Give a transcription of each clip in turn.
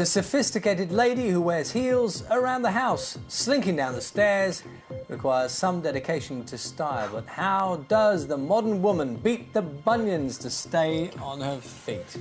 A sophisticated lady who wears heels around the house, slinking down the stairs, requires some dedication to style. But how does the modern woman beat the bunions to stay on her feet?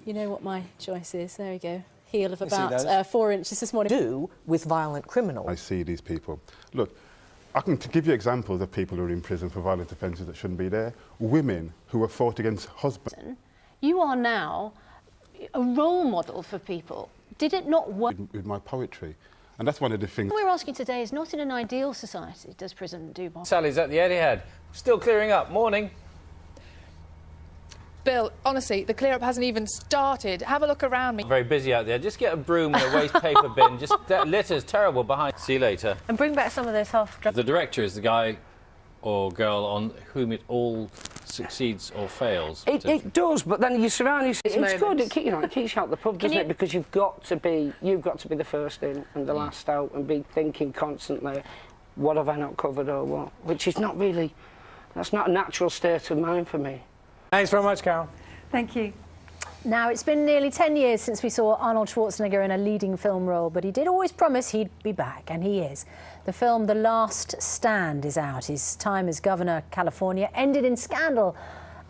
You know what my choice is. There we go. Heel of about 4 inches this morning. Do with violent criminals. I see these people. Look, I can give you examples of people who are in prison for violent offences that shouldn't be there. Women who have fought against husbands. You are now a role model for people. Did it not work? With my poetry. And that's one of the things. What we're asking today is not in an ideal society does prison do more. Sally's at the Etihad. Still clearing up. Morning. Bill, honestly, the clear-up hasn't even started. Have a look around me. Very busy out there. Just get a broom and a waste paper bin. Just that litter's terrible behind. See you later. And bring back some of those half-drunk. The director is the guy or girl on whom it all succeeds or fails. It does, but then you surround yourself. It's good. It keeps you out the pub, doesn't it? Because you've got to be the first in and the last out, and be thinking constantly, what have I not covered or what? Which is not really. That's not a natural state of mind for me. Thanks very much, Carol. Thank you. Now, it's been nearly 10 years since we saw Arnold Schwarzenegger in a leading film role, but he did always promise he'd be back, and he is. The film The Last Stand is out. His time as Governor of California ended in scandal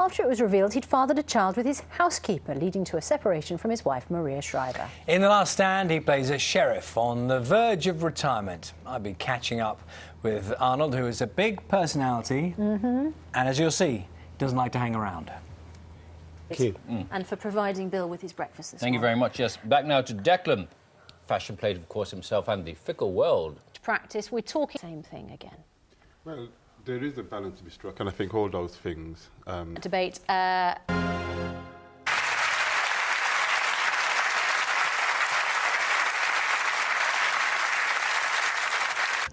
after it was revealed he'd fathered a child with his housekeeper, leading to a separation from his wife, Maria Shriver. In The Last Stand, he plays a sheriff on the verge of retirement. I'll be catching up with Arnold, who is a big personality, and as you'll see, doesn't like to hang around. Thank you. And for providing Bill with his breakfast this Thank you very much. Yes, back now to Declan. Fashion plate, of course, himself and the fickle world. Practice, we're talking same thing again. Well, there is a balance to be struck, and I think all those things... Debate.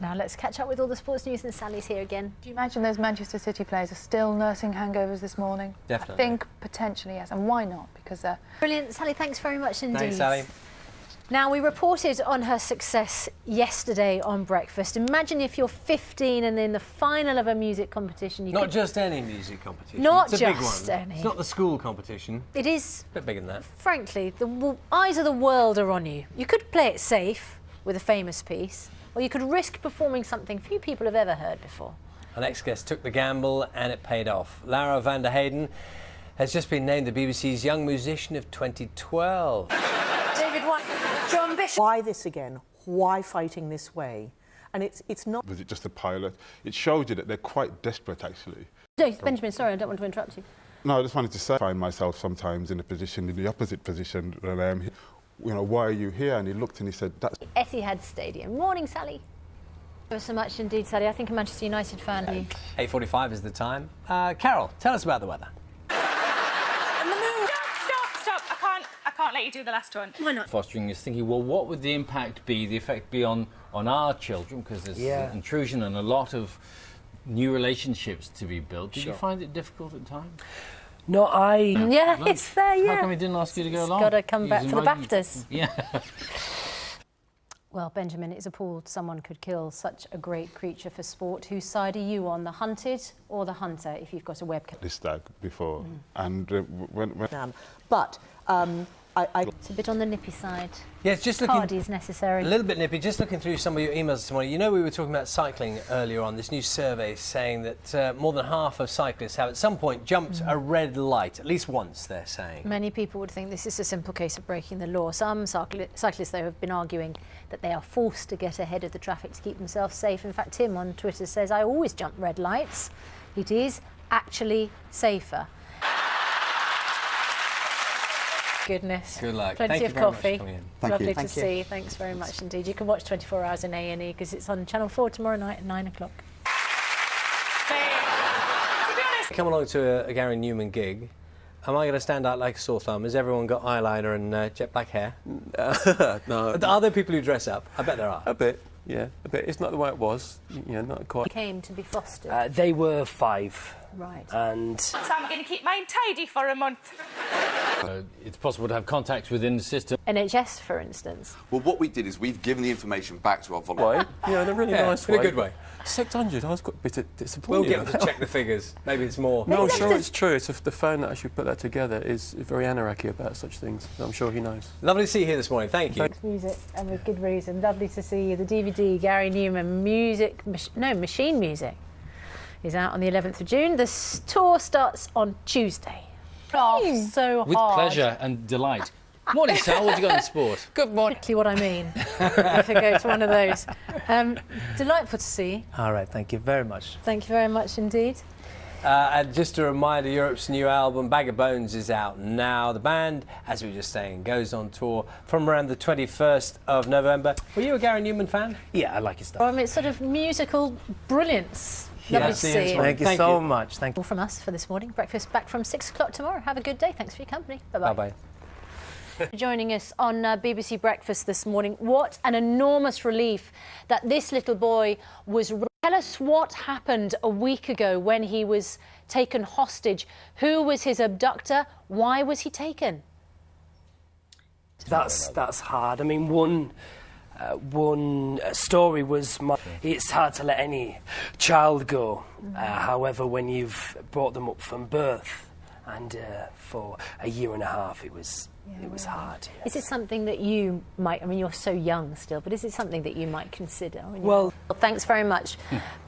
Now let's catch up with all the sports news, and Sally's here again. Do you imagine those Manchester City players are still nursing hangovers this morning? Definitely. I think potentially, yes. And why not? Because Brilliant. Sally, thanks very much indeed. Thanks, Sally. Now, we reported on her success yesterday on Breakfast. Imagine if you're 15 and in the final of a music competition... Not just any music competition. Not it's a big just one. any. It's not the school competition. It is... A bit bigger than that. Frankly, the eyes of the world are on you. You could play it safe with a famous piece, or you could risk performing something few people have ever heard before. Our next guest took the gamble and it paid off. Lara van der Heyden has just been named the BBC's Young Musician of 2012. David, what? Your ambition? Why this again? Why fighting this way? And it's not... Was it just a pilot? It showed you that they're quite desperate, actually. No, Benjamin, sorry, I don't want to interrupt you. No, I just wanted to say I find myself sometimes in the opposite position than I am here. You know, why are you here? And he looked and he said, that's... Etihad Stadium. Morning, Sally. Thank you so much indeed, Sally. I think a Manchester United fan. 8:45 is the time. Carol, tell us about the weather. Stop! I can't let you do the last one. Why not? Fostering is thinking, well, what would the impact be, the effect be on our children? Because there's intrusion and a lot of new relationships to be built. Did you find it difficult at times? No, Yeah, no. It's there, yeah. How come he didn't ask you to go along? Got to come back for the BAFTAs. Yeah. Well, Benjamin, it's appalled someone could kill such a great creature for sport. Whose side are you on, the hunted or the hunter, if you've got a webcam? This stag before, and when... But It's a bit on the nippy side. Yeah, it's just looking... Hardy is necessary. A little bit nippy. Just looking through some of your emails this morning. You know, we were talking about cycling earlier on. This new survey saying that more than half of cyclists have at some point jumped a red light, at least once, they're saying. Many people would think this is a simple case of breaking the law. Some cyclists, though, have been arguing that they are forced to get ahead of the traffic to keep themselves safe. In fact, Tim on Twitter says, I always jump red lights. It is actually safer. Goodness. Good luck. Plenty Thank of you very much coffee. for coming in. Thank Lovely you. to Thank you. see. Thanks very much indeed. You can watch 24 Hours in A&E because it's on Channel 4 tomorrow night at 9 o'clock. Come along to a Gary Newman gig. Am I going to stand out like a sore thumb? Has everyone got eyeliner and jet black hair? No. Are there people who dress up? I bet there are. A bit, yeah, a bit. It's not the way it was, you know, not quite. Came to be fostered. They were 5. Right. And So I'm going to keep mine tidy for a month. It's possible to have contacts within the system. NHS, for instance. Well, what we did is we've given the information back to our volunteers. Yeah, in a really nice in way. a good way. 600, I was got a bit disappointed. We'll get them to check the figures. Maybe it's more. No, I'm sure it's true. It's the phone that actually put that together is very anarchy about such things. I'm sure he knows. Lovely to see you here this morning. Thank you. Music, and with good reason. Lovely to see you. The DVD, Gary Newman, Machine Music, is out on the 11th of June. The tour starts on Tuesday. Oh, so With hard. pleasure and delight. Morning, Sal. What have you got in sport? Good morning. Exactly what I mean. If I go to one of those. Delightful to see you. All right, thank you very much. Thank you very much indeed. And just a reminder, Europe's new album, Bag of Bones, is out now. The band, as we were just saying, goes on tour from around the 21st of November. Were you a Gary Newman fan? Yeah, I like his stuff. I mean, it's sort of musical brilliance. Lovely to see you. Thank you so much. Thank you. All from us for this morning. Breakfast back from 6 o'clock tomorrow. Have a good day. Thanks for your company. Bye-bye. Bye-bye. Joining us on BBC Breakfast this morning. What an enormous relief that this little boy was. Tell us what happened a week ago when he was taken hostage. Who was his abductor? Why was he taken? that's hard. I mean, one story was it's hard to let any child go. However, when you've brought them up from birth and for a year and a half, it was hard. Yes. Is it something that you might, I mean, you're so young still, but is it something that you might consider? Well, thanks very much.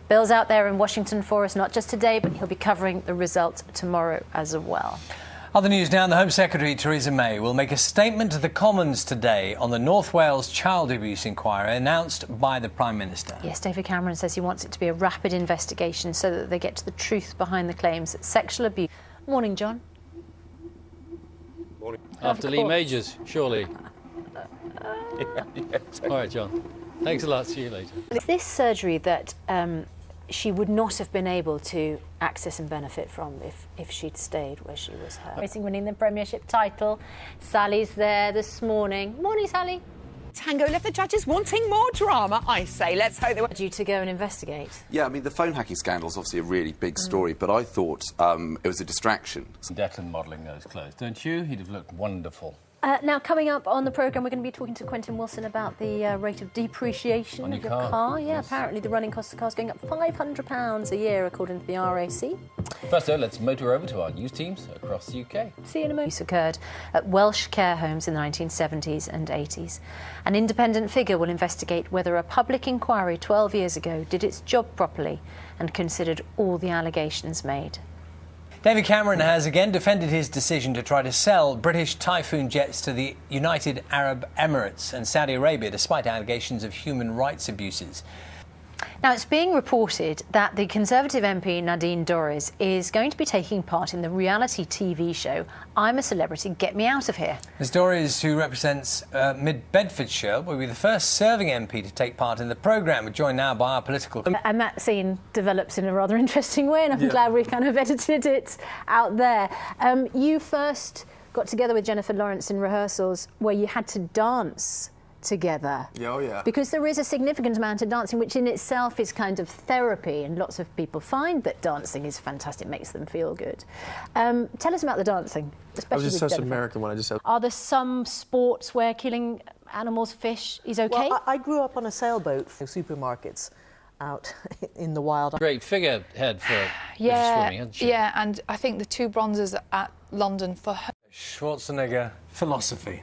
Bill's out there in Washington for us, not just today, but he'll be covering the result tomorrow as well. Other news now, the Home Secretary, Theresa May, will make a statement to the Commons today on the North Wales child abuse inquiry announced by the Prime Minister. Yes, David Cameron says he wants it to be a rapid investigation so that they get to the truth behind the claims that sexual abuse... Morning, John. Morning. After Lee Majors, surely. All right, John. Thanks a lot. See you later. It's this surgery that she would not have been able to access and benefit from if she'd stayed where she was hurt. Racing winning the Premiership title. Sally's there this morning. Morning, Sally. Tango left the judges wanting more drama, I say. Let's hope they were due to go and investigate. Yeah, I mean, the phone hacking scandal is obviously a really big story, but I thought it was a distraction. Declan modelling those clothes, don't you? He'd have looked wonderful. Now, coming up on the programme, we're going to be talking to Quentin Wilson about the rate of depreciation of your car. Yeah, yes. Apparently the running cost of cars going up £500 a year, according to the RAC. First, though, let's motor over to our news teams across the UK. See you in a moment. This occurred at Welsh care homes in the 1970s and 80s. An independent figure will investigate whether a public inquiry 12 years ago did its job properly and considered all the allegations made. David Cameron has again defended his decision to try to sell British Typhoon jets to the United Arab Emirates and Saudi Arabia, despite allegations of human rights abuses. Now, it's being reported that the Conservative MP Nadine Dorries is going to be taking part in the reality TV show I'm a Celebrity, Get Me Out of Here. Ms Dorries, who represents Mid-Bedfordshire, will be the first serving MP to take part in the programme. We're joined now by our political... And that scene develops in a rather interesting way, and I'm glad we kind of edited it out there. You first got together with Jennifer Lawrence in rehearsals where you had to dance together. Oh, yeah. Because there is a significant amount of dancing, which in itself is kind of therapy, and lots of people find that dancing is fantastic, makes them feel good. Tell us about the dancing, especially I was just with such Jennifer. American when I just said... Are there some sports where killing animals, fish, is okay? Well, I grew up on a sailboat for supermarkets out in the wild. Great figurehead for British swimming, hasn't she? Yeah, and I think the 2 bronzes at London for her. Schwarzenegger philosophy.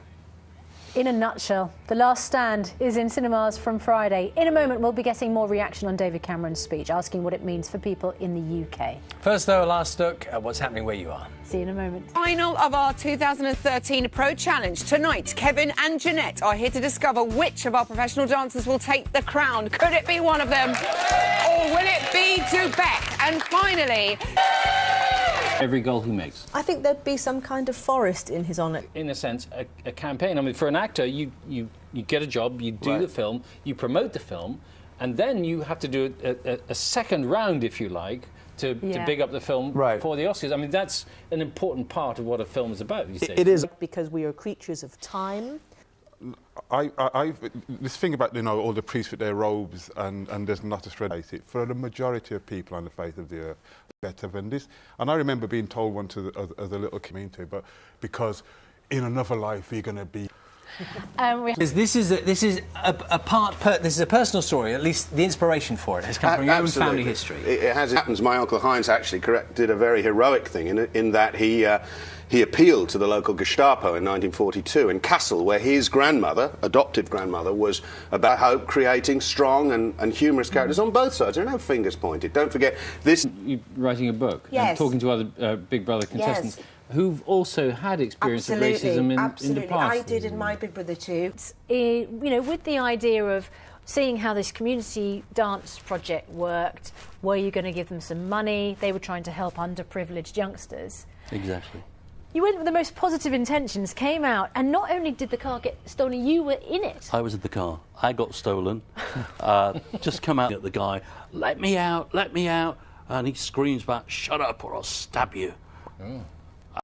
In a nutshell, The Last Stand is in cinemas from Friday. In a moment, we'll be getting more reaction on David Cameron's speech, asking what it means for people in the UK. First, though, a last look at what's happening where you are. See you in a moment. Final of our 2013 Pro Challenge. Tonight, Kevin and Jeanette are here to discover which of our professional dancers will take the crown. Could it be one of them? Or will it be Dubeck? And finally... Every goal he makes. I think there'd be some kind of forest in his honour. In a sense, a campaign. I mean, for an actor, you get a job, you do the film, you promote the film, and then you have to do a second round, if you like, to big up the film for the Oscars. I mean, that's an important part of what a film is about these days. It is. Because we are creatures of time. this thing about, all the priests with their robes and there's not a shred of it, for the majority of people on the face of the earth, better than this. And I remember being told once as a little community, but because in another life you're going to be... This is a personal story. At least the inspiration for it has come from your own family history. It has. It happens. My uncle Heinz actually did a very heroic thing in that he appealed to the local Gestapo in 1942 in Kassel, where his grandmother, adoptive grandmother, was about hope, creating strong and humorous characters on both sides. There are no fingers pointed. Don't forget this. You're writing a book and talking to other Big Brother contestants. Yes. Who've also had experience of racism in the past. I did in my Big Brother too. With the idea of seeing how this community dance project worked, were you going to give them some money? They were trying to help underprivileged youngsters. Exactly. You went with the most positive intentions, came out, and not only did the car get stolen, you were in it. I was in the car. I got stolen. Just come out at the guy, let me out, and he screams back, shut up or I'll stab you. Oh.